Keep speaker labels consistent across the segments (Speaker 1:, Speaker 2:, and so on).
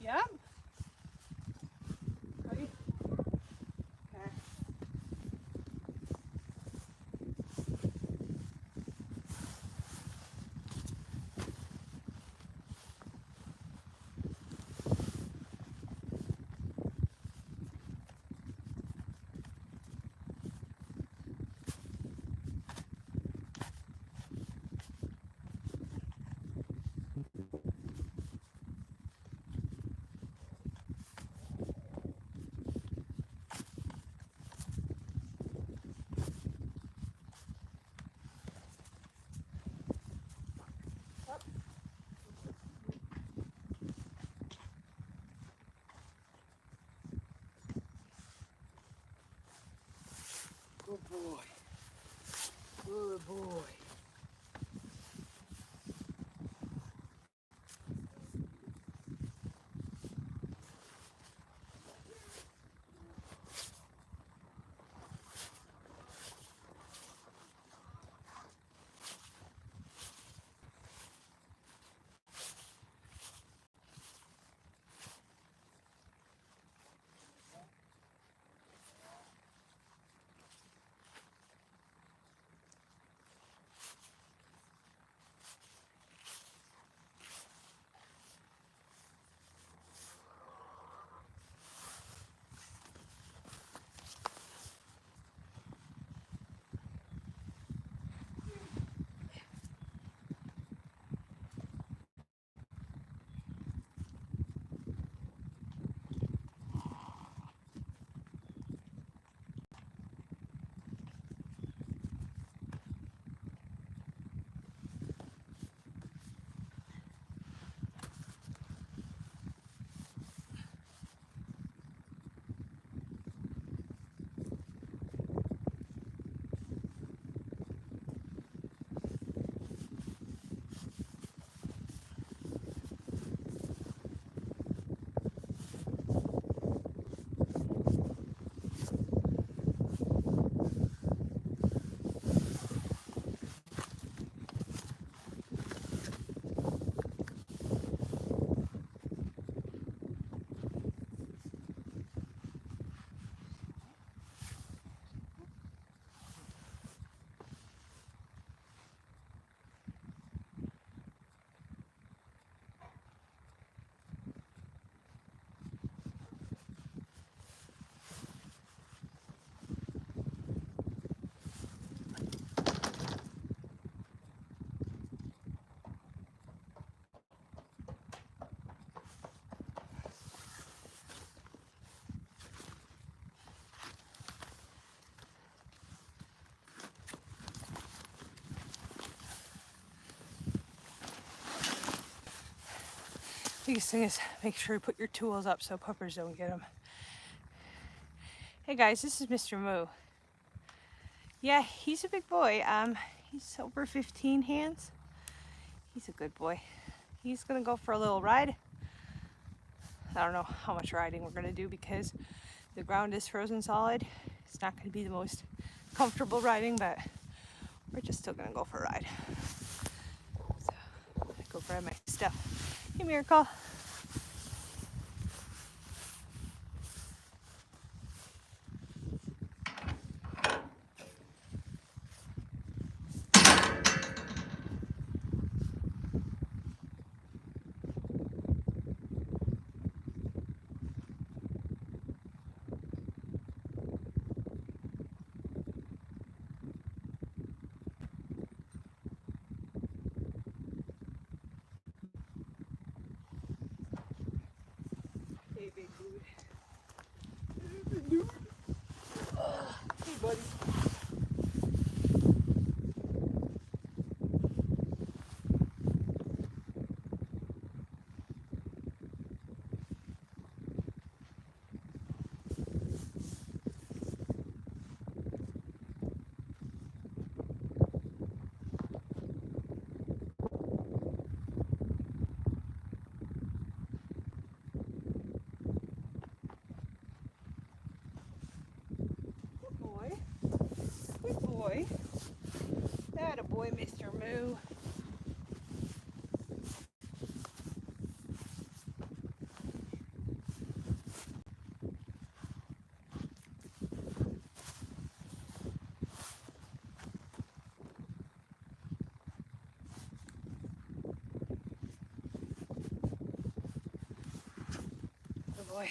Speaker 1: Yep. Ready? Okay. Good boy. Good boy. Biggest thing is make sure you put your tools up so puppers don't get them. Hey guys, this is Mr. Moo. Yeah, he's a big boy. He's over 15 hands. He's a good boy. He's gonna go for a little ride. I don't know how much riding we're gonna do because the ground is frozen solid. It's not gonna be the most comfortable riding, but we're just still gonna go for a ride. So, go grab my stuff. Hey, Miracle. Hey, big dude. Hey, big dude. Hey, buddy. Good boy. boy.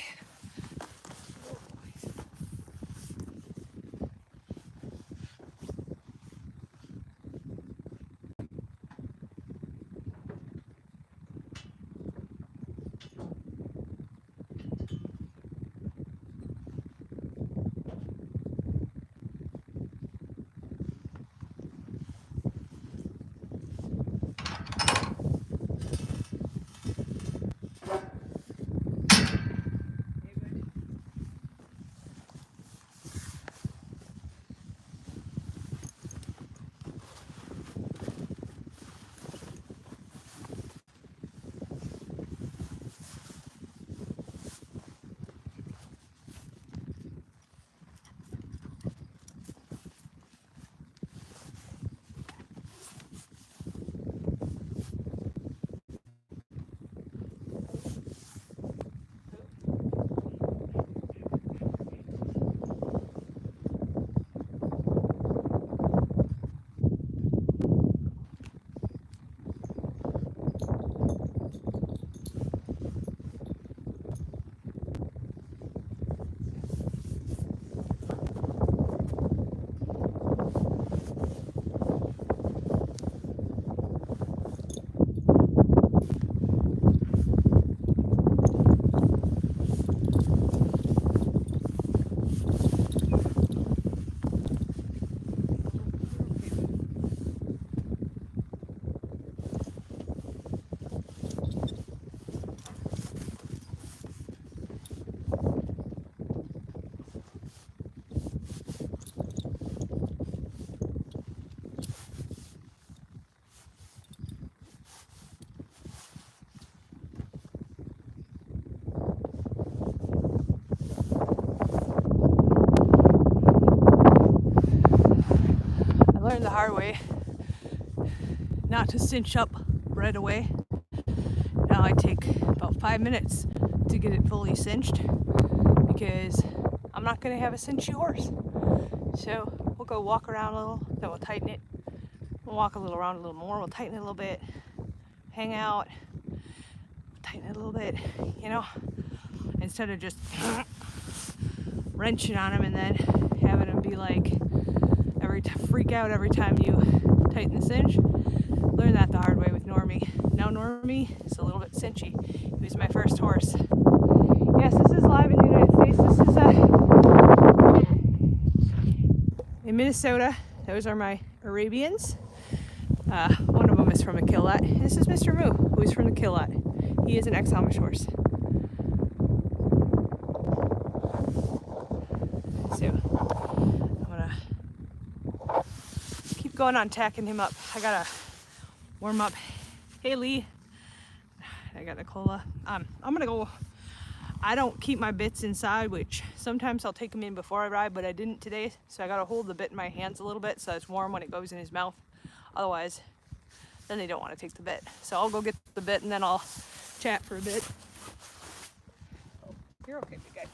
Speaker 1: I learned the hard way not to cinch up right away. Now I take about 5 minutes to get it fully cinched because I'm not going to have a cinchy horse. So we'll go walk around a little, then we'll tighten it. We'll walk a little around a little more, we'll tighten it a little bit, hang out, tighten it a little bit, you know, instead of just wrenching on him and then having him be like, freak out every time you tighten the cinch. Learned that the hard way with Normie. Now Normie is a little bit cinchy. He was my first horse. Yes, this is live in the United States. This is in Minnesota. Those are my Arabians. One of them is from a kill lot. This is Mr. Moo, who is from the kill lot. He is an ex-Amish horse. So I'm gonna keep going on tacking him up. I gotta warm up. Hey Lee, I got Nicola. I'm gonna go. I don't keep my bits inside, which sometimes I'll take them in before I ride, but I didn't today, so I gotta hold the bit in my hands a little bit so it's warm when it goes in his mouth. Otherwise, then they don't want to take the bit. So I'll go get the bit and then I'll chat for a bit. Oh, you're okay, big guy.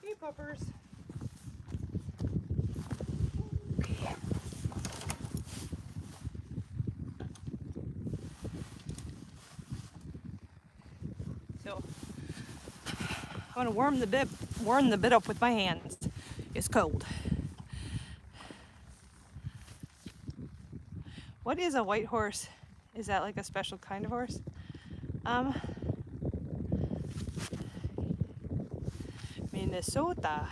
Speaker 1: Hey, puppers. So I'm gonna warm the bit up with my hands. It's cold. What is a white horse? Is that like a special kind of horse? Minnesota.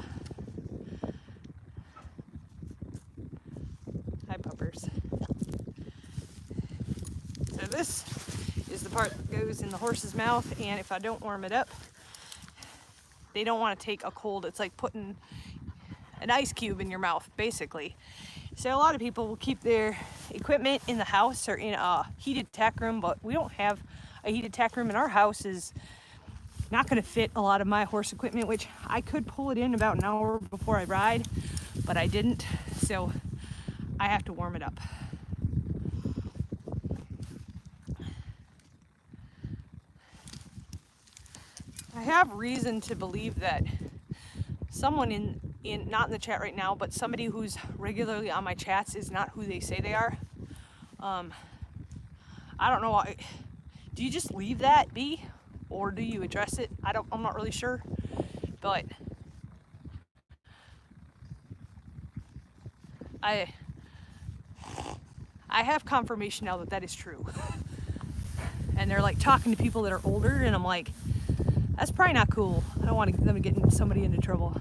Speaker 1: Hi, puppers. So this is the part that goes in the horse's mouth, and if I don't warm it up, they don't want to take a cold. It's like putting an ice cube in your mouth, basically. So a lot of people will keep their equipment in the house or in a heated tack room, but we don't have a heated tack room, and our house is not going to fit a lot of my horse equipment, which I could pull it in about an hour before I ride, but I didn't. So I have to warm it up. I have reason to believe that someone in not in the chat right now, but somebody who's regularly on my chats is not who they say they are. I don't know why. Do you just leave that be, or do you address it? I'm not really sure, but I have confirmation now that that is true. And they're like talking to people that are older, and I'm like, that's probably not cool. I don't want them to get somebody into trouble.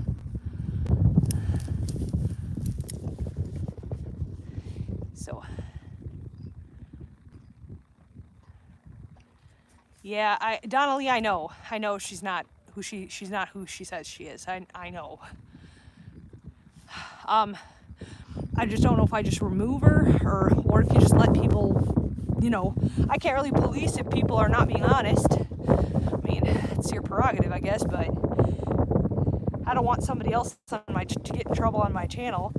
Speaker 1: So, yeah, Donnelly, I know she's not who she's not who she says she is. I know. I just don't know if I just remove her or if you just let people, you know, I can't really police if people are not being honest. I mean, it's your prerogative, I guess, but I don't want somebody else to get in trouble on my channel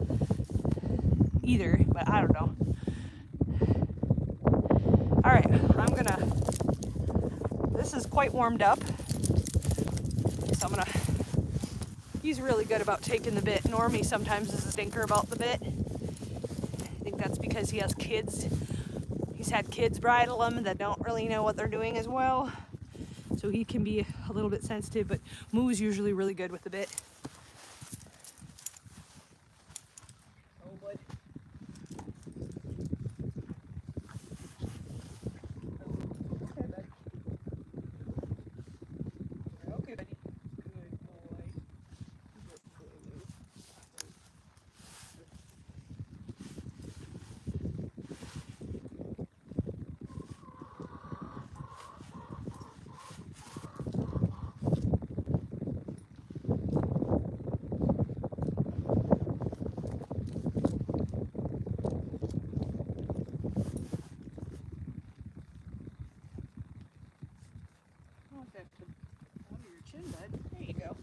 Speaker 1: either, but I don't know. All right, this is quite warmed up, so he's really good about taking the bit. Normie sometimes is a stinker about the bit. I think that's because he has kids. He's had kids bridle him that don't really know what they're doing as well. So he can be a little bit sensitive, but Moo's usually really good with the bit. Oh, bud. Okay, buddy. Good boy. Under your chin, bud. There you go.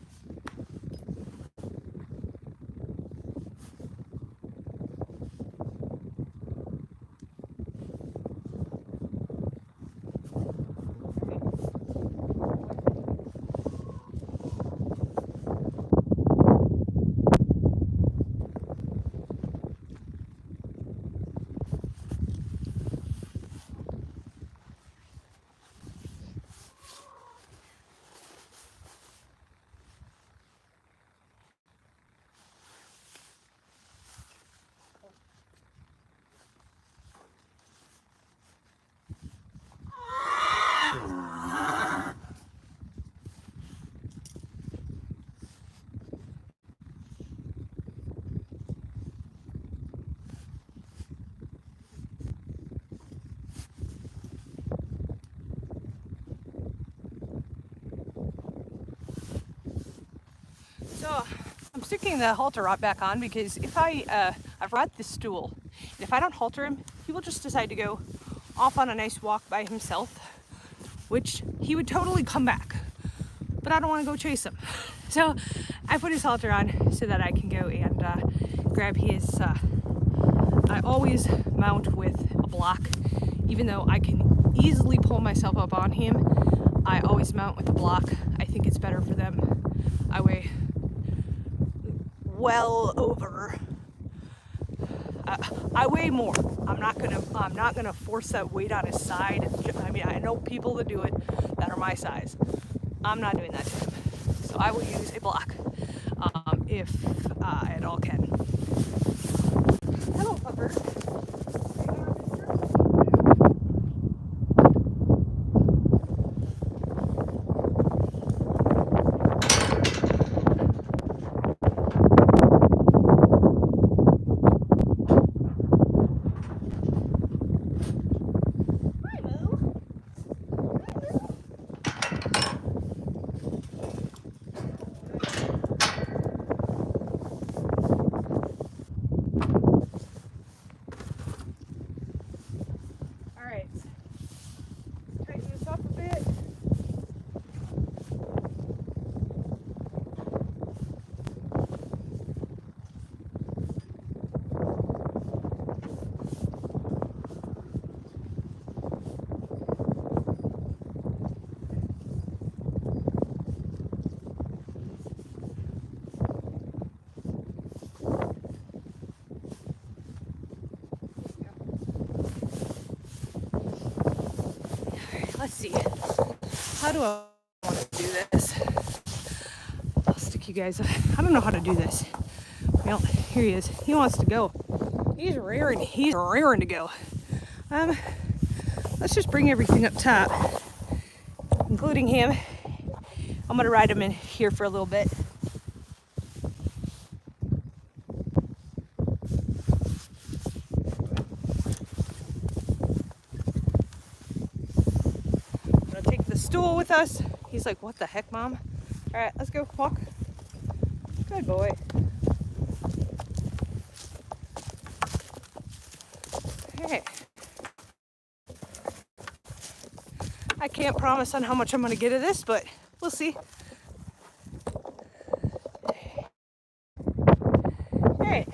Speaker 1: So I'm sticking the halter rod back on because if I've brought this stool, and if I don't halter him, he will just decide to go off on a nice walk by himself, which he would totally come back, but I don't want to go chase him. So I put his halter on so that I can go and grab his, I always mount with a block, even though I can easily pull myself up on him. I always mount with a block. I think it's better for them. I weigh well over. I weigh more. I'm not gonna force that weight on his side. I mean, I know people that do it that are my size. I'm not doing that to him. So I will use a block if I at all can. Hello, pupper. do I want to do this? I'll stick you guys. I don't know how to do this. Well, here he is. He wants to go. He's raring to go. Let's just bring everything up top, including him. I'm gonna ride him in here for a little bit. I'm gonna take the stool with us. He's like, what the heck, Mom? All right, let's go walk. Good boy. Hey. I can't promise on how much I'm gonna get of this, but we'll see. Hey.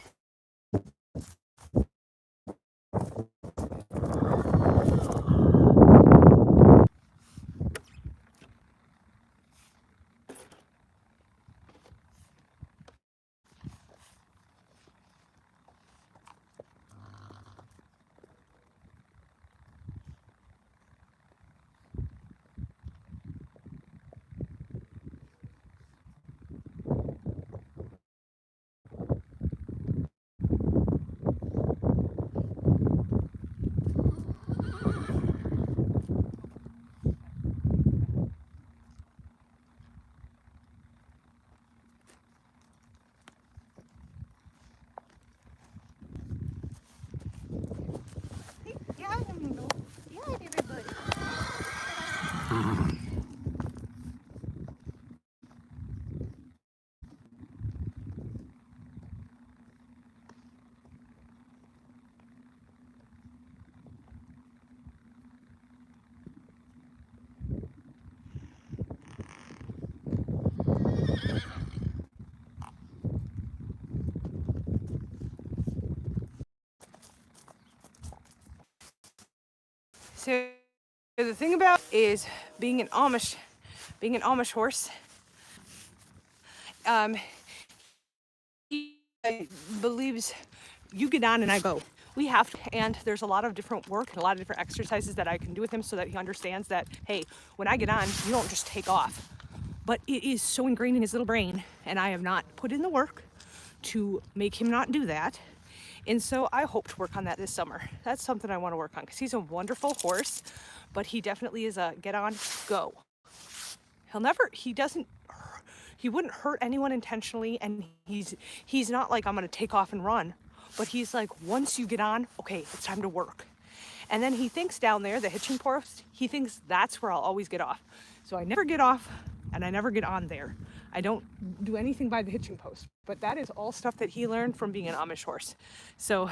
Speaker 1: So the thing about is being an Amish horse. He believes you get on and I go. We have to, and there's a lot of different work and a lot of different exercises that I can do with him so that he understands that, hey, when I get on, you don't just take off. But it is so ingrained in his little brain, and I have not put in the work to make him not do that. And so I hope to work on that this summer. That's something I want to work on because he's a wonderful horse, but he definitely is a get on, go. He wouldn't hurt anyone intentionally, and he's not like, I'm gonna take off and run, but he's like, once you get on, okay, it's time to work. And then he thinks down there, the hitching post, he thinks that's where I'll always get off. So I never get off and I never get on there. I don't do anything by the hitching post, but that is all stuff that he learned from being an Amish horse. So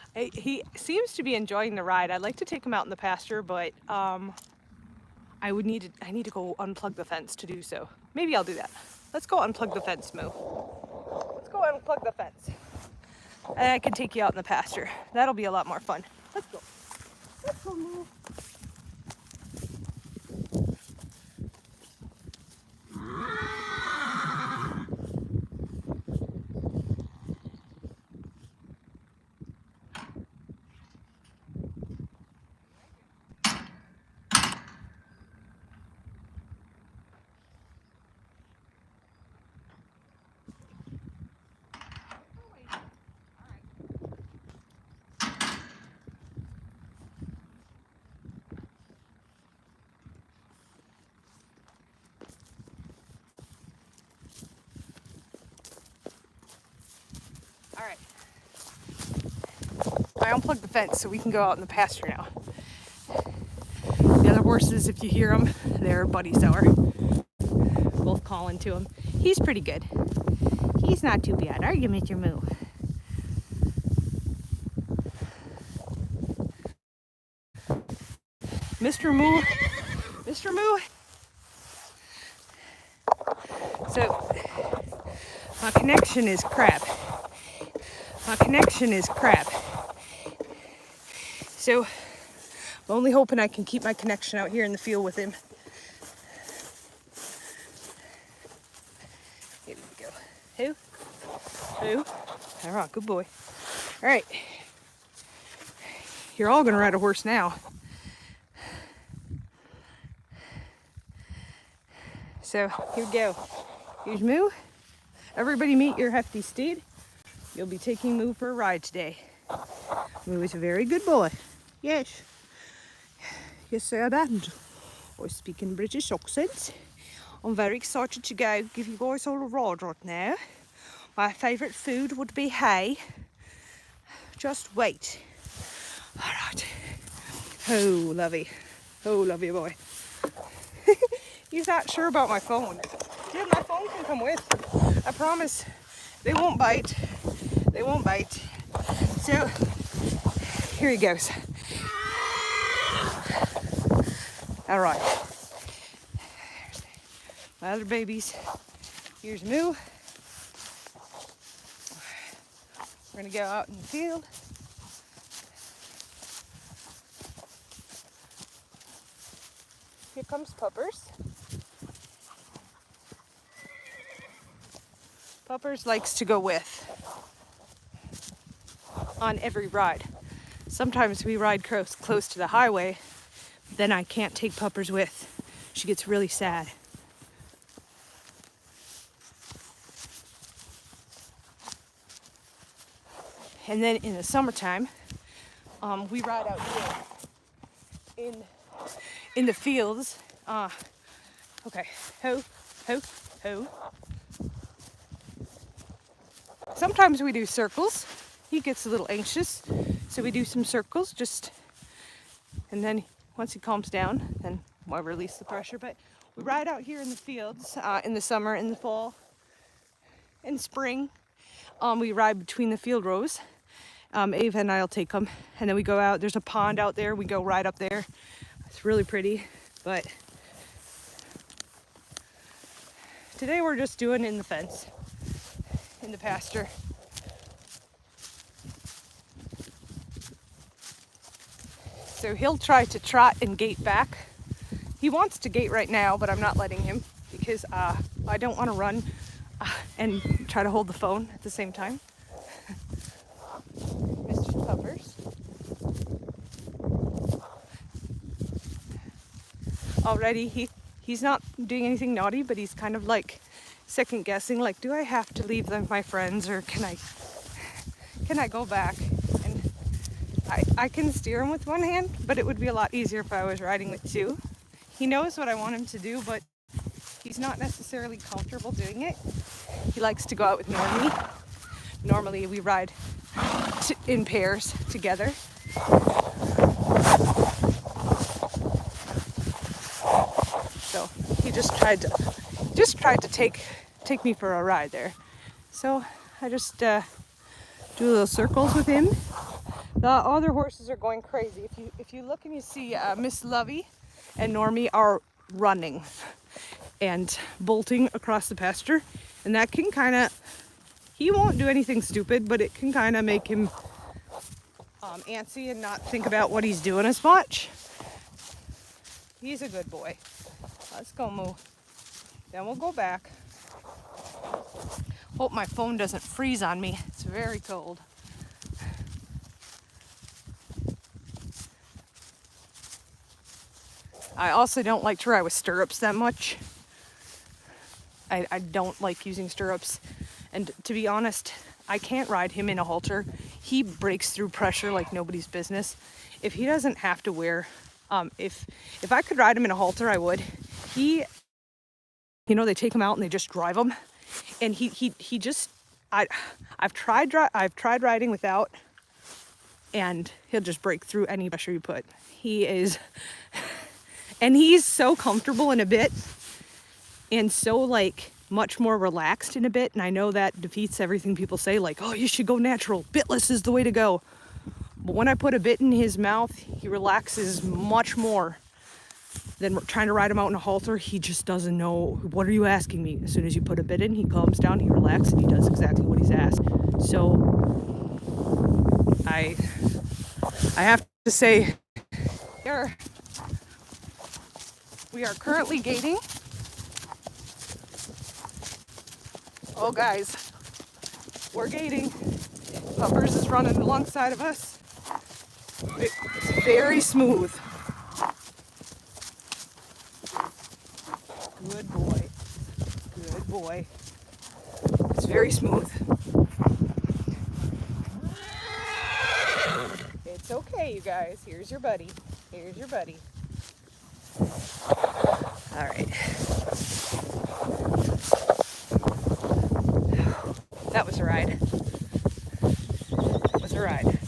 Speaker 1: he seems to be enjoying the ride. I'd like to take him out in the pasture, but I need to go unplug the fence to do so. Maybe I'll do that. Let's go unplug the fence, Moo. Let's go unplug the fence. And I can take you out in the pasture. That'll be a lot more fun. Let's go. Let's go, Moo. All right. I unplugged the fence so we can go out in the pasture now. The other horses, if you hear them, they're buddies that are both calling to him. He's pretty good. He's not too bad, are you, Mr. Moo? Mr. Moo. Mr. Moo. So, my connection is crap. So, I'm only hoping I can keep my connection out here in the field with him. Here we go. Who? All right, good boy. All right. You're all gonna ride a horse now. So here we go. Here's Moo. Everybody meet your hefty steed. You'll be taking Moo for a ride today. Moo is a very good boy. Yes. Yes, I am. I speak in British accent. I'm very excited to go give you guys all a ride right now. My favourite food would be hay. Just wait. All right. Oh, lovey. Oh, lovey boy. He's not sure about my phone. Yeah, my phone can come with. I promise. They won't bite. They won't bite. So, here he goes. All right. There's my other babies. Here's Moo. We're gonna go out in the field. Here comes Puppers. Puppers likes to go with on every ride. Sometimes we ride close to the highway, then I can't take Puppers with. She gets really sad. And then in the summertime, we ride out here in the fields. Okay, ho, ho, ho. Sometimes we do circles. He gets a little anxious, so we do some circles and then once he calms down, then we'll release the pressure. But we ride out here in the fields in the summer, in the fall, in spring. We ride between the field rows. Ava and I'll take them, and then we go out. There's a pond out there. We go right up there. It's really pretty, but today we're just doing in the fence, in the pasture. So he'll try to trot and gait back. He wants to gait right now, but I'm not letting him because I don't want to run and try to hold the phone at the same time. Mr. Puppers. Already he's not doing anything naughty, but he's kind of like second guessing, like, do I have to leave them my friends, or can I go back? And I can steer him with one hand, but it would be a lot easier if I was riding with two. He knows what I want him to do, but he's not necessarily comfortable doing it. He likes to go out with Normie. Normally we ride in pairs together. So he just tried to take me for a ride there. So I just do little circles with him. The other horses are going crazy. If you look and you see Miss Lovey and Normie are running and bolting across the pasture, and that can kind of, he won't do anything stupid, but it can kind of make him antsy and not think about what he's doing as much. He's a good boy. Let's go, Moo. Then we'll go back. Hope my phone doesn't freeze on me. It's very cold. I also don't like to ride with stirrups that much. I don't like using stirrups. And to be honest, I can't ride him in a halter. He breaks through pressure like nobody's business. If he doesn't have to wear, if I could ride him in a halter, I would. They take him out and they just drive him. And he just, I've tried riding without, and he'll just break through any pressure you put. And he's so comfortable in a bit, and so like much more relaxed in a bit. And I know that defeats everything people say, like, oh, you should go natural. Bitless is the way to go. But when I put a bit in his mouth, he relaxes much more than trying to ride him out in a halter. He just doesn't know, what are you asking me? As soon as you put a bit in, he calms down, he relaxes, and he does exactly what he's asked. So I have to say, we are currently gaiting. Oh guys, we're gaiting. Puppers is running alongside of us. It's very smooth. Good boy. boy. It's very smooth. It's okay, you guys. Here's your buddy. Here's your buddy. All right. That was a ride. That was a ride.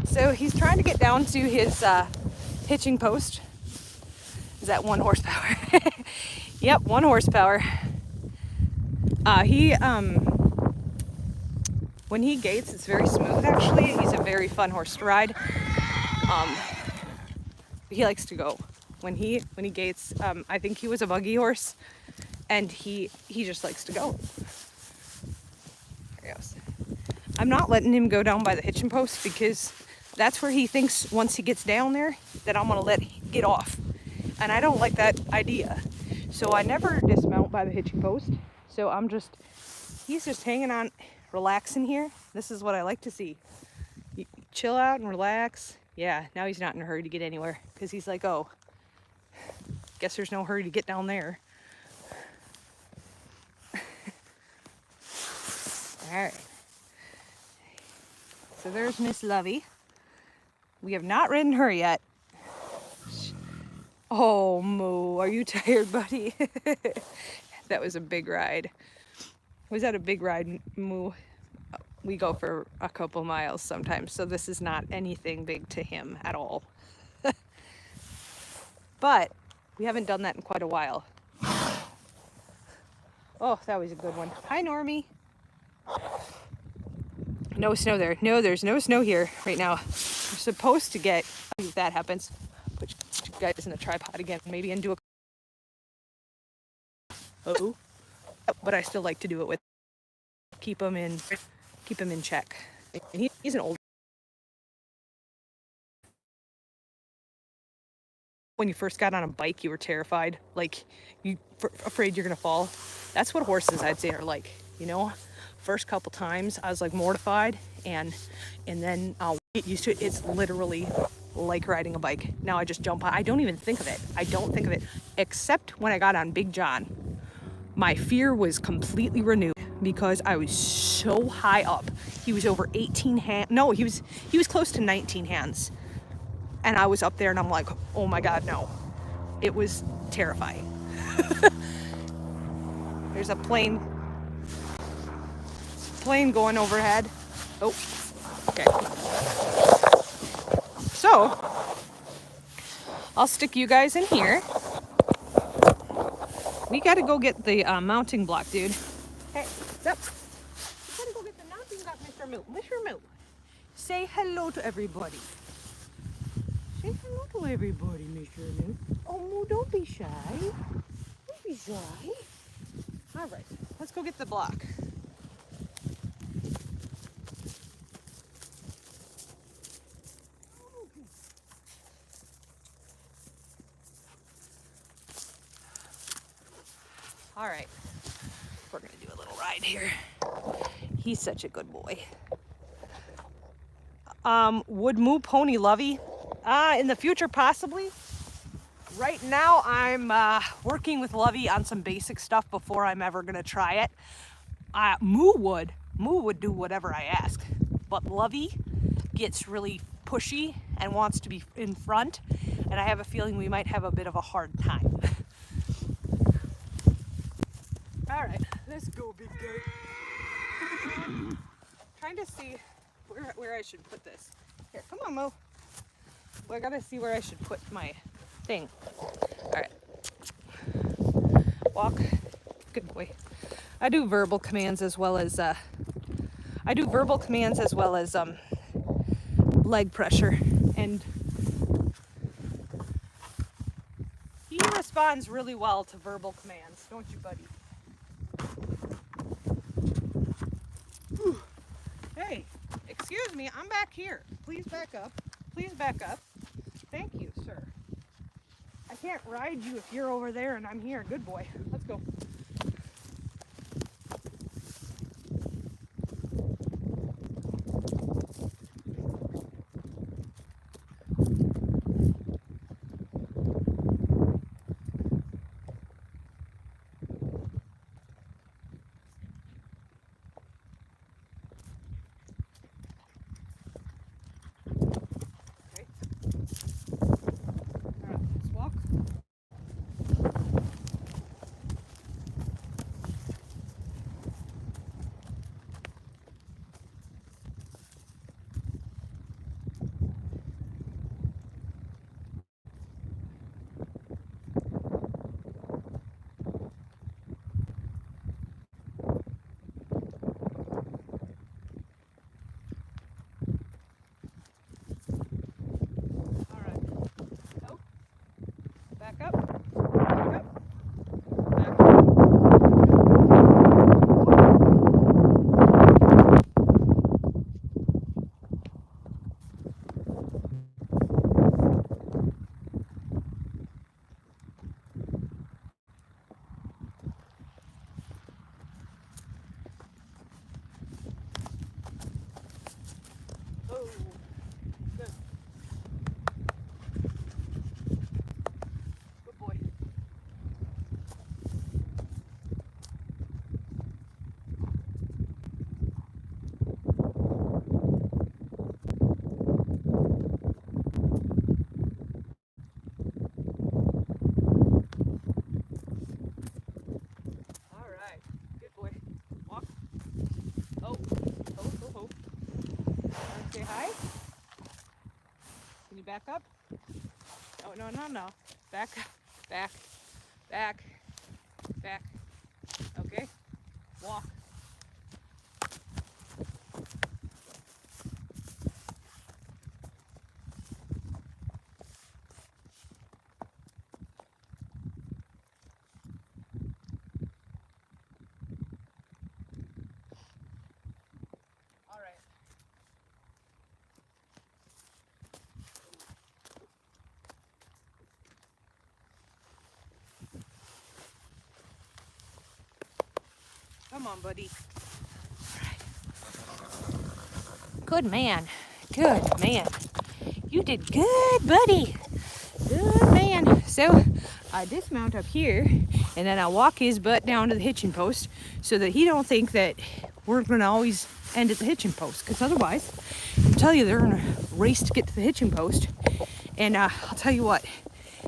Speaker 1: So he's trying to get down to his hitching post. Is that 1 horsepower? Yep, 1 horsepower. When he gates, it's very smooth actually. He's a very fun horse to ride. He likes to go. When he gates, I think he was a buggy horse, and he just likes to go. There he goes. I'm not letting him go down by the hitching post because that's where he thinks once he gets down there that I'm gonna let him get off. And I don't like that idea. So I never dismount by the hitching post. So he's just hanging on, relaxing here. This is what I like to see. You chill out and relax. Yeah, now he's not in a hurry to get anywhere because he's like, oh, guess there's no hurry to get down there. All right. So there's Miss Lovey. We have not ridden her yet. Oh, Moo, are you tired, buddy? That was a big ride. Was that a big ride, Moo? We go for a couple miles sometimes, so this is not anything big to him at all. But we haven't done that in quite a while. Oh, that was a good one. Hi, Normie. No snow there. No, there's no snow here right now. We're supposed to get, if that happens, put you guys in a tripod again, maybe, and do a... Uh-oh. But I still like to do it with, keep him in check. And he's an old... When you first got on a bike, you were terrified, like you afraid you're gonna fall. That's what horses, I'd say, are like, you know. First couple times I was like mortified, and then I'll get used to it. It's literally like riding a bike. Now I just jump on. I don't even think of it. I don't think of it, except when I got on Big John. My fear was completely renewed because I was so high up. He was over 18 hands. No, he was close to 19 hands. And I was up there and I'm like, oh my God, no. It was terrifying. There's a plane going overhead. Oh, okay. So, I'll stick you guys in here. We gotta go get the mounting block, dude. Hey, what's up? We gotta go get the mounting block, Mr. Moo. Mr. Moo, say hello to everybody. Say hello to everybody, Mr. Moo. Oh, Moo, don't be shy. Don't be shy. All right, let's go get the block. All right, we're gonna do a little ride here. He's such a good boy. Would Moo pony Lovey? In the future, possibly. Right now, I'm working with Lovey on some basic stuff before I'm ever gonna try it. Moo would do whatever I ask, but Lovey gets really pushy and wants to be in front, and I have a feeling we might have a bit of a hard time. All right, let's go, big guy. Trying to see where I should put this. Here, come on, Mo. Well, I gotta see where I should put my thing. All right. Walk. Good boy. I do verbal commands as well as leg pressure, and he responds really well to verbal commands, don't you, buddy? Whew. Hey, excuse me, I'm back here. Please back up. Please back up. Thank you, sir. I can't ride you if you're over there and I'm here. Good boy. Let's go. Say hi. Can you back up? Oh, no, no, no. Back, back, back, back. Okay. Walk. All right. Come on, buddy. All right. Good man. Good man. You did good, buddy. Good man. So I dismount up here and then I walk his butt down to the hitching post so that he don't think that we're going to always end at the hitching post, because otherwise, I'll tell you, they're in a race to get to the hitching post. And I'll tell you what,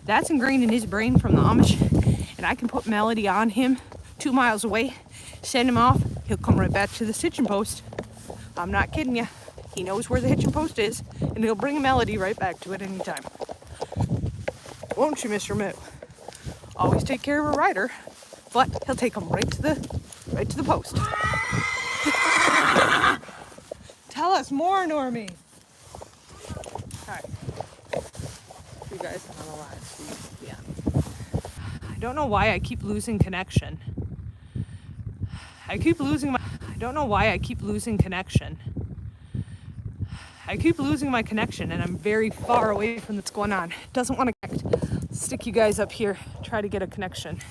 Speaker 1: that's ingrained in his brain from the Amish, and I can put Melody on him 2 miles away, send him off, he'll come right back to the hitching post. I'm not kidding you. He knows where the hitching post is, and he'll bring Melody right back to it anytime. Won't you, Mr. Moo? Always take care of a rider, but he'll take him right to the post. Tell us more, Normie. Hi. You guys on a live stream. Yeah. I don't know why I keep losing connection. I don't know why I keep losing connection. I keep losing my connection, and I'm very far away from what's going on. It doesn't want to connect. Stick you guys up here, try to get a connection.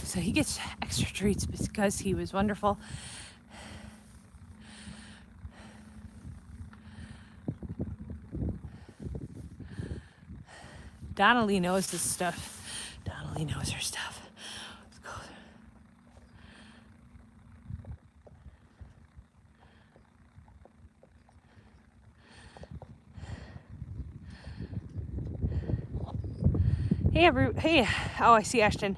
Speaker 1: So he gets extra treats because he was wonderful. Donnelly knows this stuff. Donnelly knows her stuff. Let's go. Hey, oh, I see Ashton.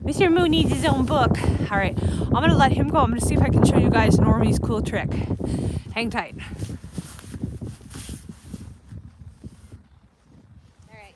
Speaker 1: Mr. Moo needs his own book. All right, I'm gonna let him go. I'm gonna see if I can show you guys Normie's cool trick. Hang tight. All right.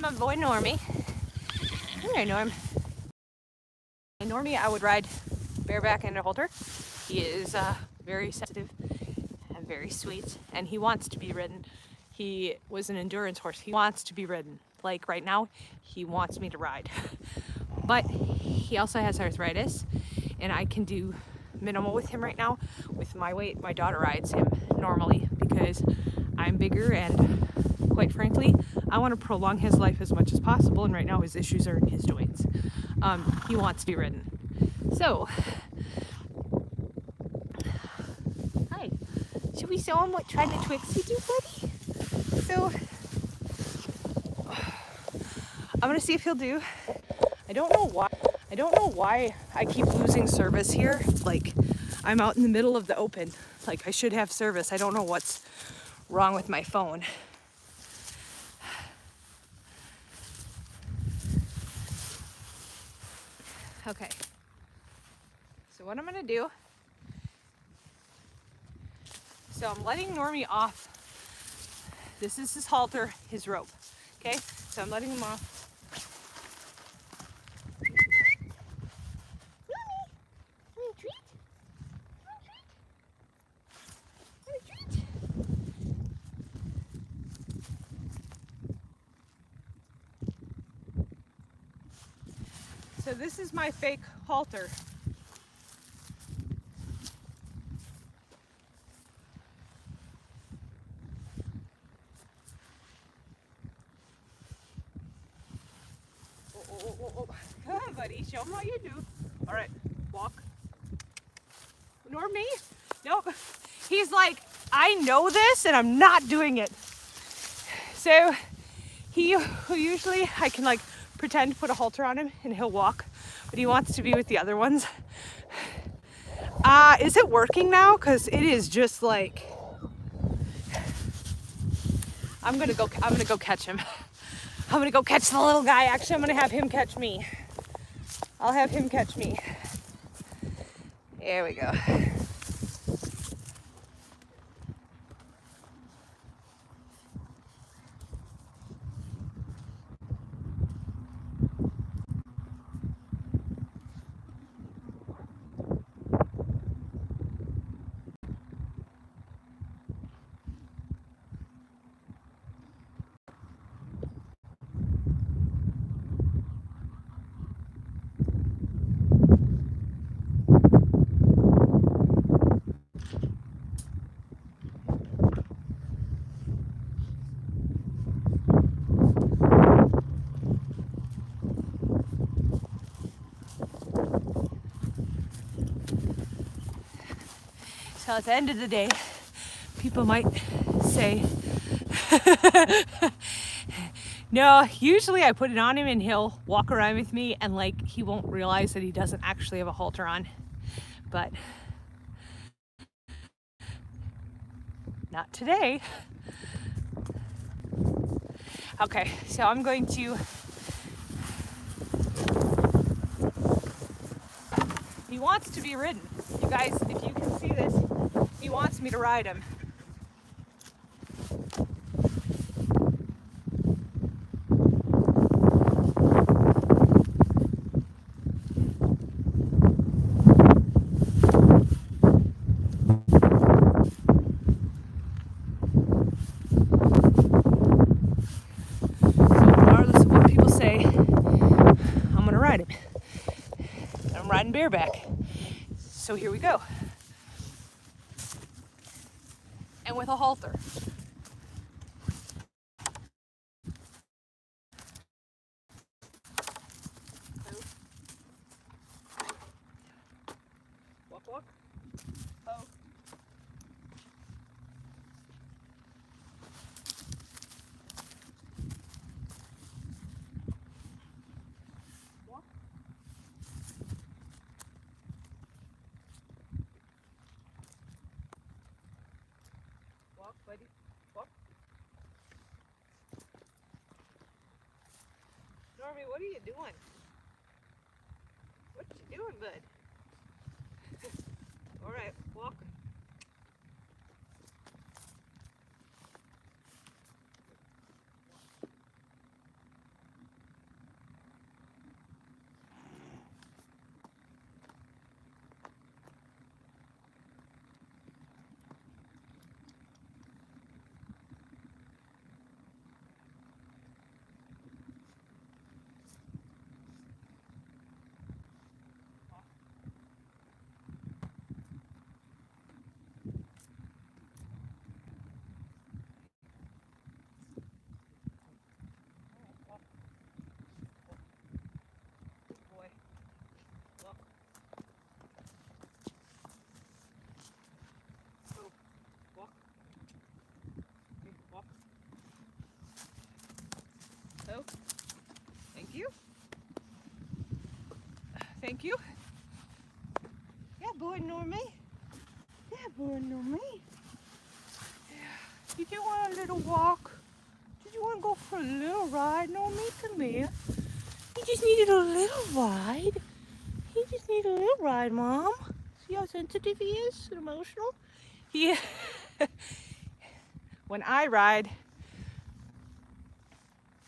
Speaker 1: my boy Normie. Here, Norm. Normie, I would ride bareback and a halter. He is very sensitive and very sweet, and he wants to be ridden. He was an endurance horse. He wants to be ridden. Like right now, he wants me to ride. But he also has arthritis, and I can do minimal with him right now. With my weight, my daughter rides him normally because I'm bigger, and quite frankly, I want to prolong his life as much as possible, and right now his issues are in his joints. He wants to be ridden. So, hi. Should we show him what trying to Twix you do, buddy? So, I'm gonna see if he'll do. I don't know why I keep losing service here. Like, I'm out in the middle of the open. Like, I should have service. I don't know what's wrong with my phone. Okay. So what I'm gonna do, so I'm letting Normie off. This is his halter, his rope. Okay, so I'm letting him off. Normie, want a treat? Want a treat? Want a treat? So this is my fake halter. Oh. Come on, buddy. Show them how you do. All right, walk. Normie? Nope. He's like, I know this and I'm not doing it. So he usually, I can like pretend to put a halter on him and he'll walk, but he wants to be with the other ones. Is it working now? Because it is just like, I'm gonna go catch him. I'm gonna go catch the little guy. Actually, I'm gonna have him catch me. I'll have him catch me. There we go. So at the end of the day, people might say, no, usually I put it on him and he'll walk around with me and like he won't realize that he doesn't actually have a halter on. But not today. Okay, so I'm going to, he wants to be ridden. You guys, if you can see this, he wants me to ride him. Riding bareback. So here we go. And with a halter. Walk, walk. Oh. Walk. Walk, buddy. Walk. Normie, what are you doing? What you doing, bud? All right, walk. Thank you. Yeah, boy, Normie. Yeah, boy, Normie. Yeah. Did you want a little walk? Did you want to go for a little ride, Normie? Come here. He just needed a little ride. He just needed a little ride, Mom. See how sensitive he is and emotional? Yeah. When I ride,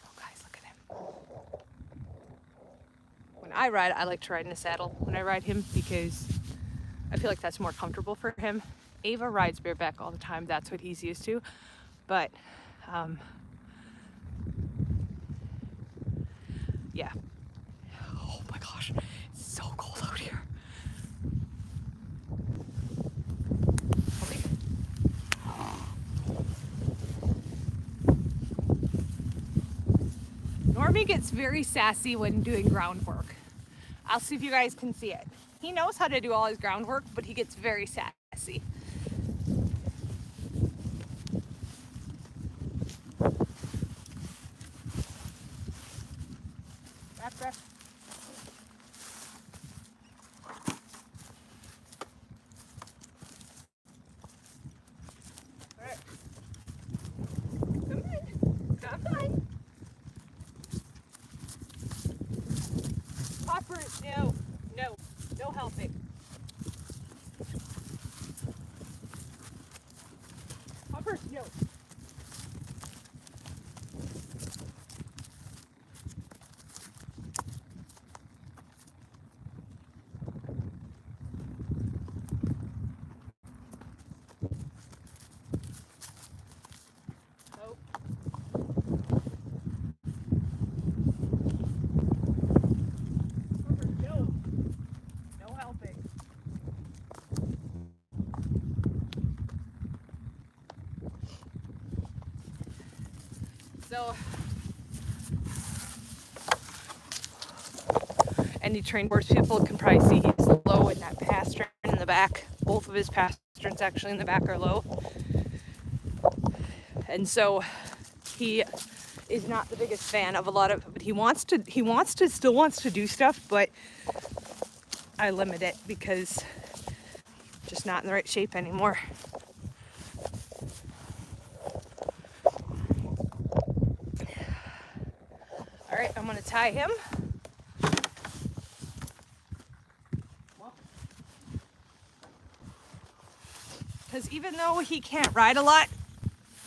Speaker 1: oh guys, look at him. When I ride, I like to ride in a saddle when I ride him because I feel like that's more comfortable for him. Ava rides bareback all the time. That's what he's used to. But, yeah. Oh my gosh, it's so cold out here. Okay. Normie gets very sassy when doing groundwork. I'll see if you guys can see it. He knows how to do all his groundwork, but he gets very sassy. Rap. Alright. Come on. Hopper, no helping. Hopper, no. Nope. Hopper, no helping. So, any trained horse people can probably see he's low in that pastern in the back. Both of his pasterns actually in the back are low. And so he is not the biggest fan of a lot of, but he still wants to do stuff, but I limit it because just not in the right shape anymore. All right, I'm gonna tie him. Because even though he can't ride a lot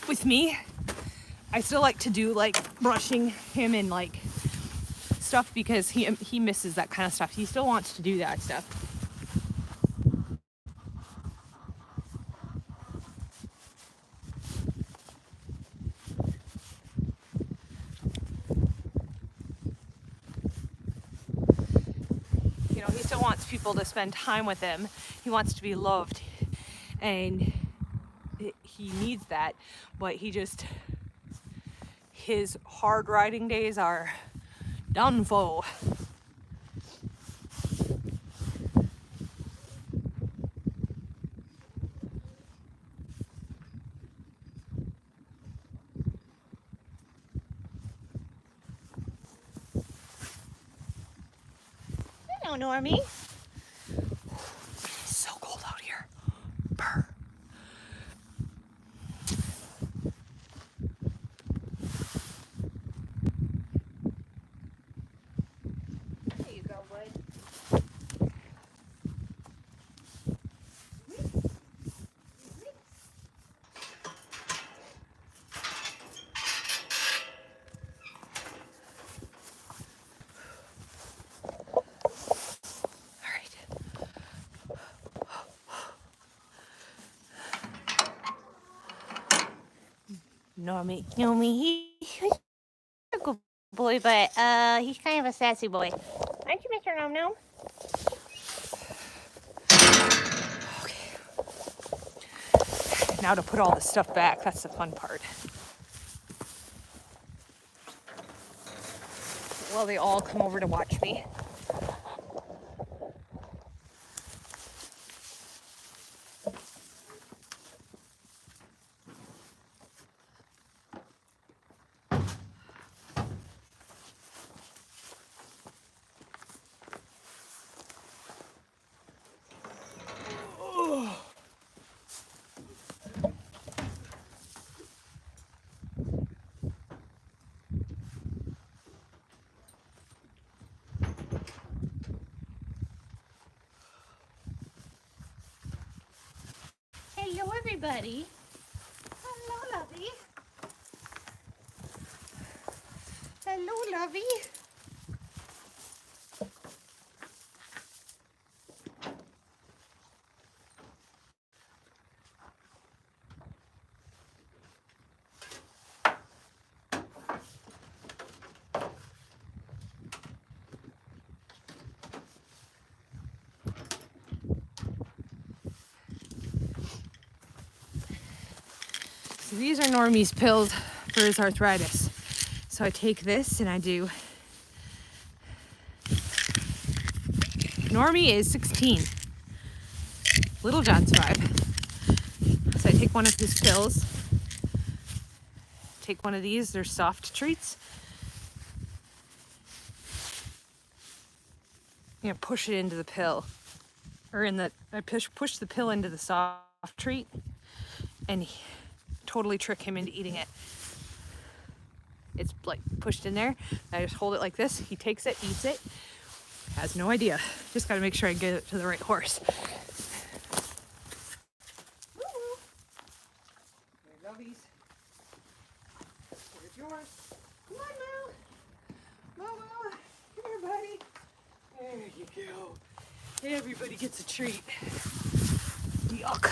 Speaker 1: with me, I still like to do like brushing him and like stuff because he misses that kind of stuff. He still wants to do that stuff. You know, he still wants people to spend time with him. He wants to be loved, and he needs that, but his hard riding days are done for. Hello, Normie. It's so cold out here. Brr. There you go, bud. All right. Normie, he's a good boy, but he's kind of a sassy boy. Aren't you, Mr. Nom Nom? Okay. Now to put all this stuff back, that's the fun part. Well, they all come over to watch me. buddy. Hello, lovey. Hello, lovey. So these are Normie's pills for his arthritis. So I take this and I do. Normie is 16. Little John's 5. So I take one of his pills. Take one of these, they're soft treats. You know, push it into the pill. Or I push the pill into the soft treat and totally trick him into eating it. It's like pushed in there. I just hold it like this. He takes it, eats it. Has no idea. Just gotta make sure I get it to the right horse. Here, lovies. Here's yours. Come on, Moo. Moo. Come here, buddy. There you go. Everybody gets a treat. Yuck.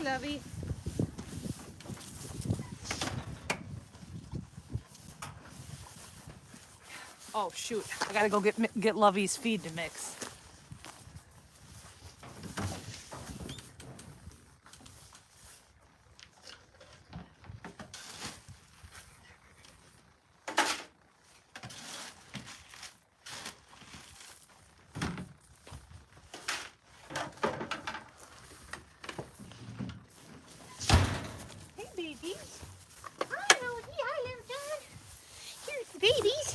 Speaker 1: Lovey. Oh shoot, I gotta go get Lovey's feed to mix. Babies. Hi, Little John. Here's the babies.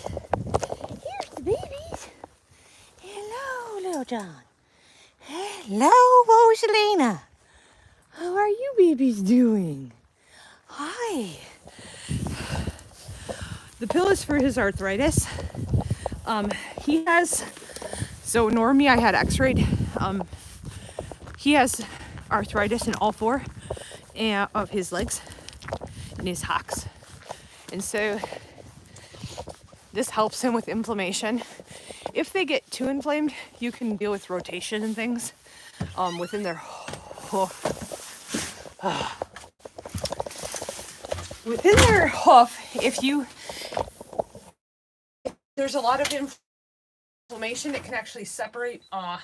Speaker 1: Here's the babies. Hello, Little John. Hello, Rosalina. How are you babies doing? Hi. The pill is for his arthritis. He has, so Normie, I had x-rayed. He has arthritis in all 4 of his legs and his hocks. And so this helps him with inflammation. If they get too inflamed, you can deal with rotation and things within their within their hoof. If there's a lot of inflammation, it can actually separate. Hang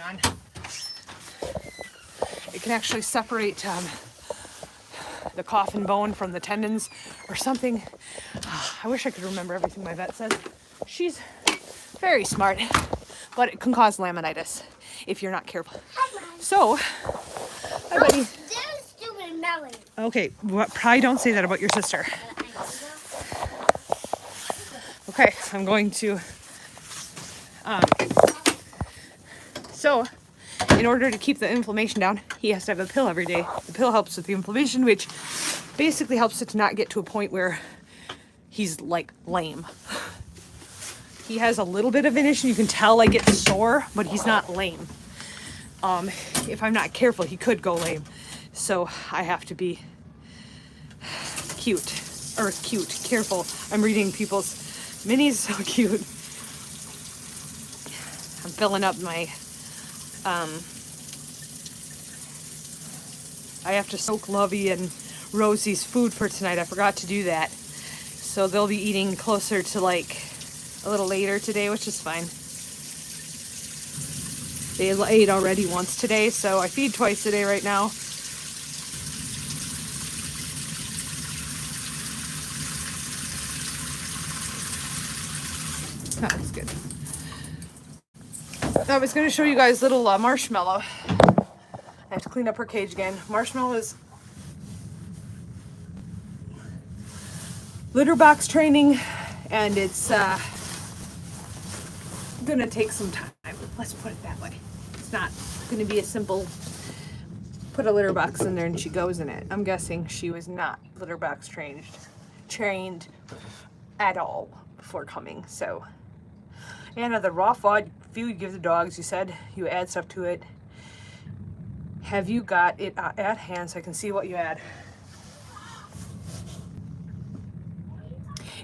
Speaker 1: on. It can actually separate the coffin bone from the tendons or something. I wish I could remember everything my vet says. She's very smart, but it can cause laminitis if you're not careful. So, hi buddy. Okay, probably don't say that about your sister. Okay, I'm going to, so in order to keep the inflammation down, he has to have a pill every day. The pill helps with the inflammation, which basically helps it to not get to a point where he's like lame. He has a little bit of an issue. You can tell like it's sore, but he's not lame. If I'm not careful, he could go lame. So I have to be careful. I'm reading people's Minnie's so cute. I'm filling up my, I have to soak Lovey and Rosie's food for tonight. I forgot to do that. So they'll be eating closer to like a little later today, which is fine. They ate already once today, so I feed twice a day right now. That was good. I was going to show you guys little marshmallow. I have to clean up her cage again. Marshmallow is litter box training, and it's gonna take some time. Let's put it that way. It's not gonna be a simple put a litter box in there and she goes in it. I'm guessing she was not litter box trained at all before coming. So, Anna, the raw food you give the dogs, you said you add stuff to it. Have you got it at hand so I can see what you add?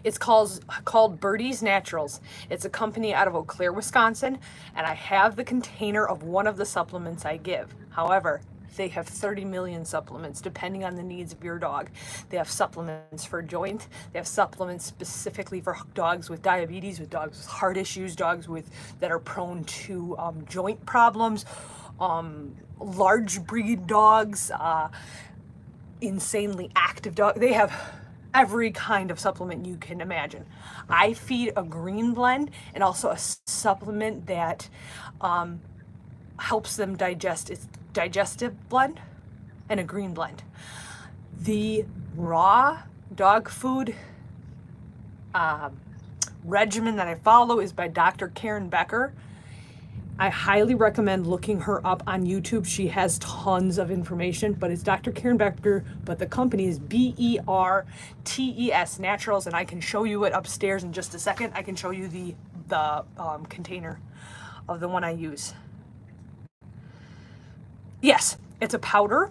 Speaker 1: It's called Birdie's Naturals. It's a company out of Eau Claire, Wisconsin, and I have the container of one of the supplements I give. However, they have 30 million supplements depending on the needs of your dog. They have supplements for joint. They have supplements specifically for dogs with diabetes, with dogs with heart issues, dogs that are prone to joint problems, large breed dogs, insanely active dogs. They have every kind of supplement you can imagine. I feed a green blend and also a supplement that helps them digest. It's digestive blend and a green blend. The raw dog food regimen that I follow is by Dr. Karen Becker. I highly recommend looking her up on YouTube. She has tons of information, but it's Dr. Karen Becker, but the company is BERTES Naturals, and I can show you it upstairs in just a second. I can show you the container of the one I use. Yes, it's a powder.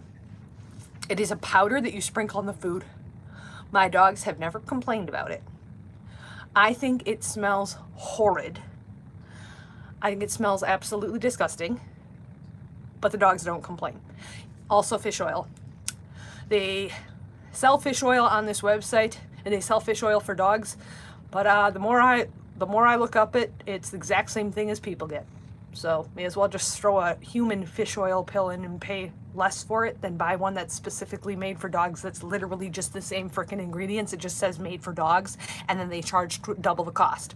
Speaker 1: It is a powder that you sprinkle on the food. My dogs have never complained about it. I think it smells horrid. I think it smells absolutely disgusting, but the dogs don't complain. Also fish oil. They sell fish oil on this website, and they sell fish oil for dogs, but the more I look up it, it's the exact same thing as people get. So may as well just throw a human fish oil pill in and pay less for it than buy one that's specifically made for dogs that's literally just the same freaking ingredients. It just says made for dogs, and then they charge double the cost.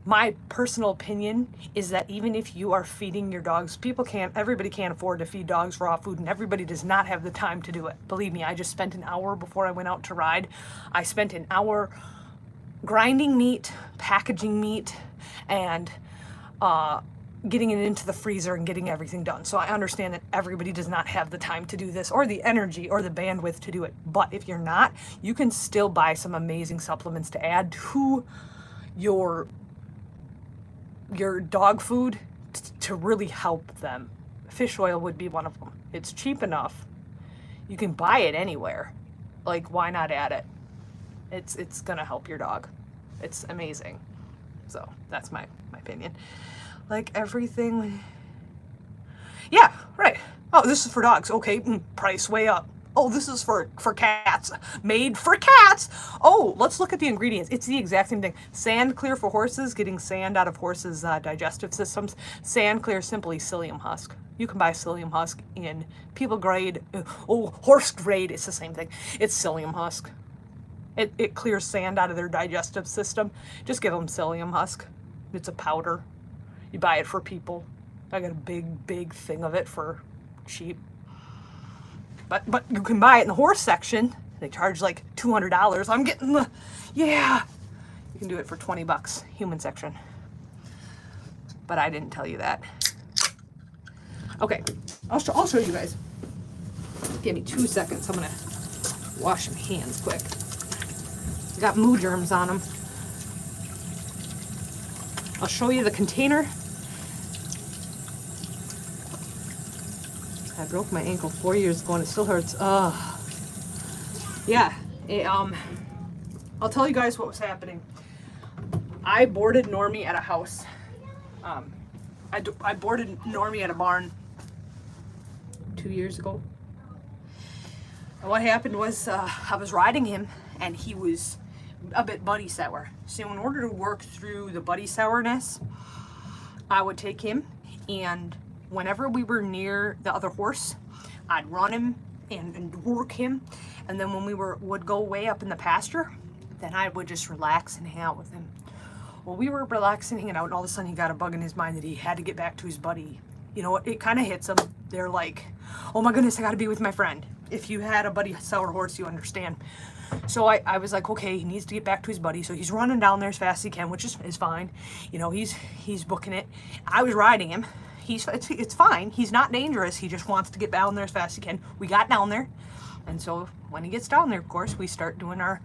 Speaker 1: My personal opinion is that even if you are feeding your dogs, everybody can't afford to feed dogs raw food, and everybody does not have the time to do it. Believe me, I just spent an hour before I went out to ride. I spent an hour grinding meat, packaging meat, and getting it into the freezer and getting everything done. So I understand that everybody does not have the time to do this, or the energy or the bandwidth to do it. But if you're not, you can still buy some amazing supplements to add to your dog food to really help them. Fish oil would be one of them. It's cheap enough. You can buy it anywhere. Like, why not add it? It's gonna help your dog. It's amazing. So that's my opinion. Like everything. Yeah, right. Oh, this is for dogs. Okay, price way up. Oh, this is for cats. Made for cats. Oh, let's look at the ingredients. It's the exact same thing. Sand clear for horses, getting sand out of horses' digestive systems. Sand clear, simply psyllium husk. You can buy psyllium husk in people grade. Horse grade, it's the same thing. It's psyllium husk. It clears sand out of their digestive system. Just give them psyllium husk. It's a powder. You buy it for people. I got a big thing of it for sheep. But you can buy it in the horse section. They charge like $200. I'm getting the, yeah. You can do it for 20 bucks, human section. But I didn't tell you that. Okay, I'll show you guys. Give me 2 seconds. I'm gonna wash my hands quick. Got moo germs on them. I'll show you the container. I broke my ankle 4 years ago and it still hurts. Yeah. I'll tell you guys what was happening. I boarded Normie at a house. I boarded Normie at a barn 2 years ago. And what happened was I was riding him and he was a bit buddy sour. So in order to work through the buddy sourness, I would take him, and whenever we were near the other horse, I'd run him and work him. And then when we would go way up in the pasture, then I would just relax and hang out with him. Well, we were relaxing, hanging out, and all of a sudden he got a bug in his mind that he had to get back to his buddy. You know, it kind of hits him.
Speaker 2: they're like, oh my goodness, I gotta be with my friend. If you had a buddy sour horse, you understand. So I was like, okay, he needs to get back to his buddy. So he's running down there as fast as he can, which is fine. You know, he's booking it. I was riding him. It's fine. He's not dangerous. He just wants to get down there as fast as he can. We got down there. And so when he gets down there, of course, we start doing our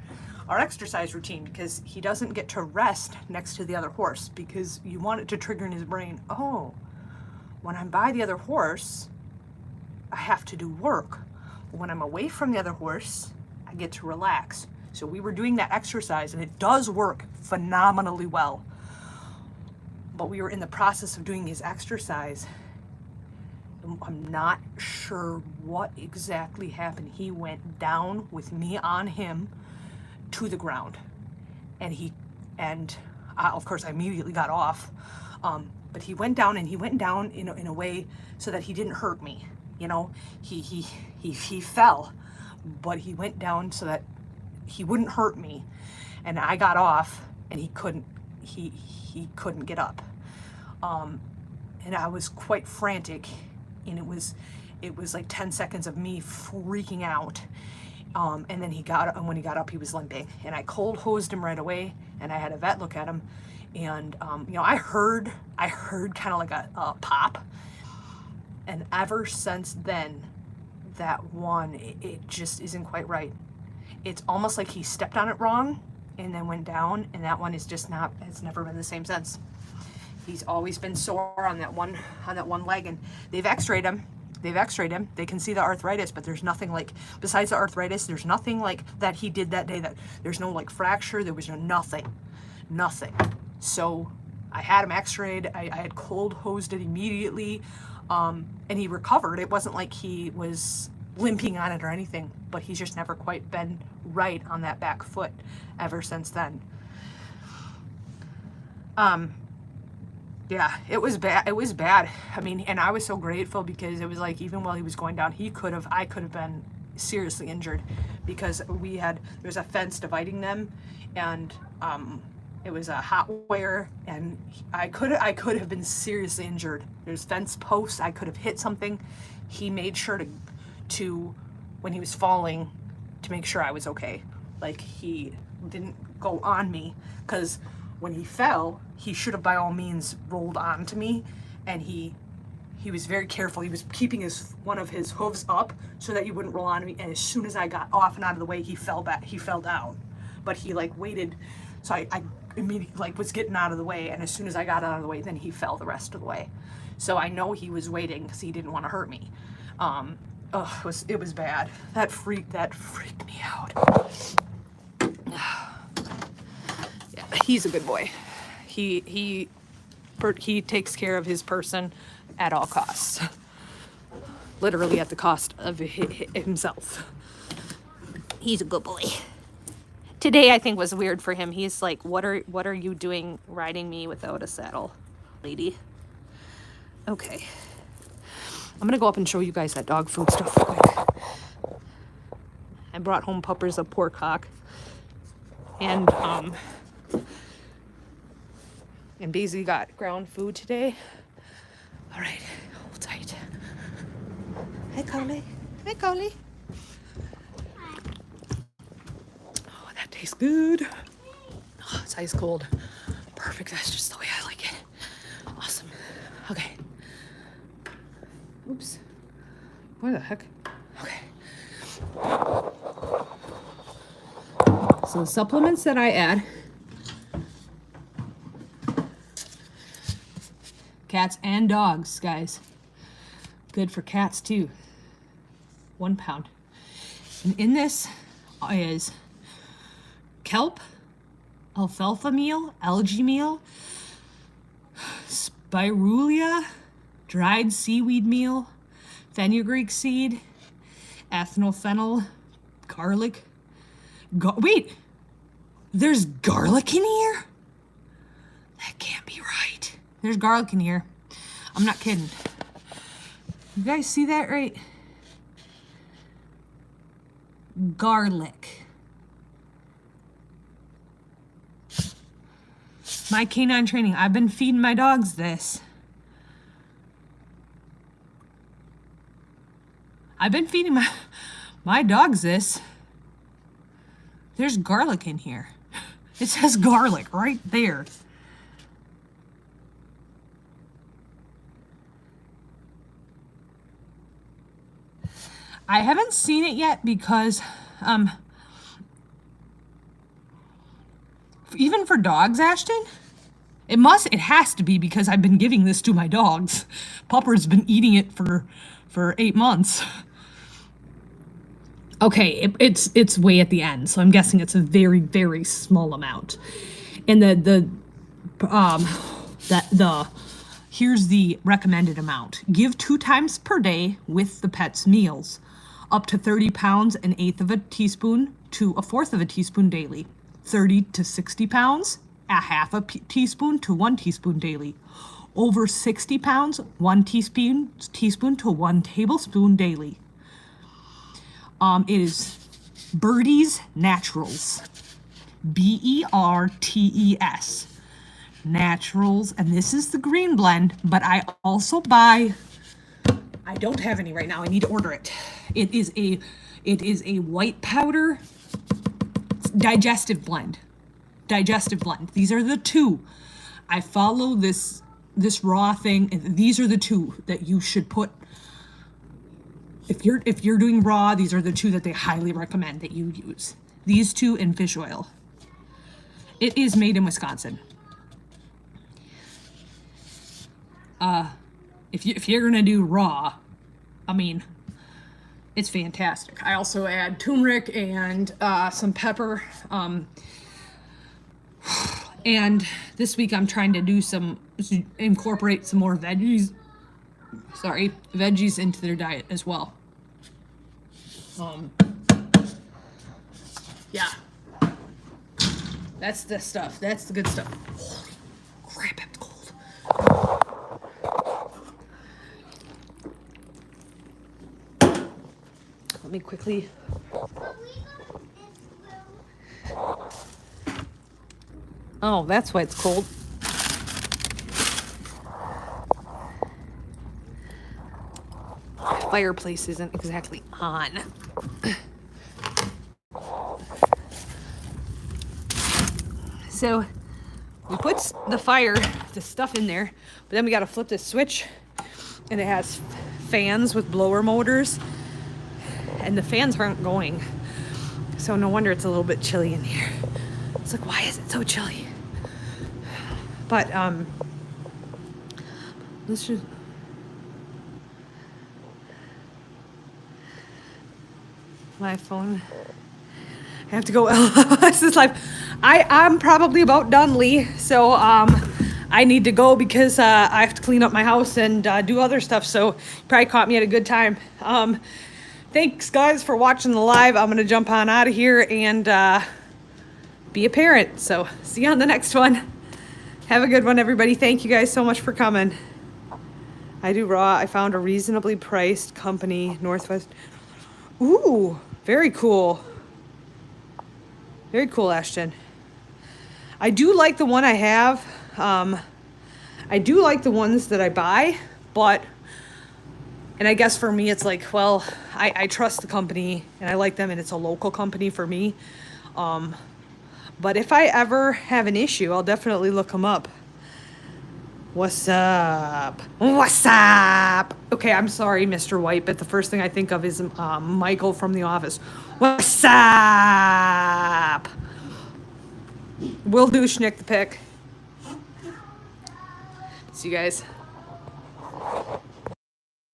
Speaker 2: exercise routine, because he doesn't get to rest next to the other horse, because you want it to trigger in his brain, oh, when I'm by the other horse, I have to do work. When I'm away from the other horse, I get to relax. So we were doing that exercise, and it does work phenomenally well. But we were in the process of doing his exercise. I'm not sure what exactly happened. He went down with me on him to the ground, and of course I immediately got off. But he went down, and he went down in a way so that he didn't hurt me. You know, he fell, but he went down so that he wouldn't hurt me. And I got off, and he couldn't get up. And I was quite frantic, and it was like 10 seconds of me freaking out. And then when he got up, he was limping, and I cold hosed him right away, and I had a vet look at him, and you know, I heard kind of like a pop, and ever since then, that one, it just isn't quite right. It's almost like he stepped on it wrong and then went down, and that one is just not, it's never been the same since. He's always been sore on that one leg, and they've x-rayed him. They can see the arthritis, but there's nothing like, besides the arthritis, there's nothing like that he did that day. That there's no like fracture, there was no nothing. So I had him x-rayed. I had cold hosed it immediately, and he recovered. It wasn't like he was limping on it or anything, but he's just never quite been right on that back foot ever since then. Yeah, it was bad. I mean, and I was so grateful, because it was like, even while he was going down, I could have been seriously injured, because there's a fence dividing them, and it was a hot wire, and I could have been seriously injured. There's fence posts, I could have hit something. He made sure to when he was falling, to make sure I was okay. Like, he didn't go on me, because when he fell, he should have by all means rolled onto me, and he was very careful. He was keeping one of his hooves up so that he wouldn't roll onto me, and as soon as I got off and out of the way, he fell down. But he like waited, so I immediately like was getting out of the way, and as soon as I got out of the way, then he fell the rest of the way. So I know he was waiting, because he didn't want to hurt me. It was bad. That freaked me out. He's a good boy. He takes care of his person at all costs. Literally at the cost of himself. He's a good boy. Today I think was weird for him. He's like, what are you doing riding me without a saddle, lady? Okay. I'm gonna go up and show you guys that dog food stuff real quick. I brought home Puppers of pork hock. And Basie got ground food today. All right, hold tight. Hi, Coley. Hi, Coley. Oh, that tastes good. Oh, it's ice cold. Perfect, that's just the way I like it. Awesome. Okay. Oops. What the heck? Okay. So the supplements that I add, cats and dogs, guys. Good for cats too. 1 pound. And in this is kelp, alfalfa meal, algae meal, spirulina, dried seaweed meal, fenugreek seed, ethanol, garlic. Wait, there's garlic in here? That can't be right. There's garlic in here. I'm not kidding. You guys see that right? Garlic. My canine training, I've been feeding my dogs this. I've been feeding my dogs this. There's garlic in here. It says garlic right there. I haven't seen it yet because even for dogs, Ashton, it has to be because I've been giving this to my dogs. Pupper's been eating it for 8 months. Okay, it's way at the end, so I'm guessing it's a very, very small amount. And here's the recommended amount. Give 2 times per day with the pet's meals. Up to 30 pounds, 1/8 of a teaspoon to 1/4 of a teaspoon daily. 30 to 60 pounds, 1/2 teaspoon to 1 teaspoon daily. Over 60 pounds, 1 teaspoon to 1 tablespoon daily. It is Birdie's Naturals. BERTES. Naturals. And this is the green blend, but I also buy, I don't have any right now. I need to order it. It is a white powder digestive blend. These are the 2. I follow this raw thing. These are the 2 that you should put. If you're doing raw, these are the 2 that they highly recommend that you use. These 2 and fish oil. It is made in Wisconsin. If you're gonna do raw, I mean, it's fantastic. I also add turmeric and some pepper. And this week I'm trying to incorporate some more veggies into their diet as well. Yeah. That's the stuff. That's the good stuff. Holy crap, it's cold. Let me quickly. Oh, that's why it's cold. Fireplace isn't exactly on. So we put the stuff in there, but then we got to flip this switch, and it has fans with blower motors, and the fans aren't going. So no wonder it's a little bit chilly in here. It's like, why is it so chilly? But let's just. My phone. I have to go. This is like, I'm probably about done, Lee. So I need to go because I have to clean up my house and do other stuff. So you probably caught me at a good time. Thanks, guys, for watching the live. I'm gonna jump on out of here and be a parent. So see you on the next one. Have a good one, everybody. Thank you guys so much for coming. I do raw. I found a reasonably priced company, Northwest. Ooh, very cool. Very cool, Ashton. I do like the one I have. I do like the ones that I buy, but, and I guess for me, it's like, well, I trust the company and I like them and it's a local company for me. But if I ever have an issue, I'll definitely look them up. What's up? What's up? Okay, I'm sorry, Mr. White, but the first thing I think of is Michael from The Office. What's up? Will do, Schnick the Pick. See you guys.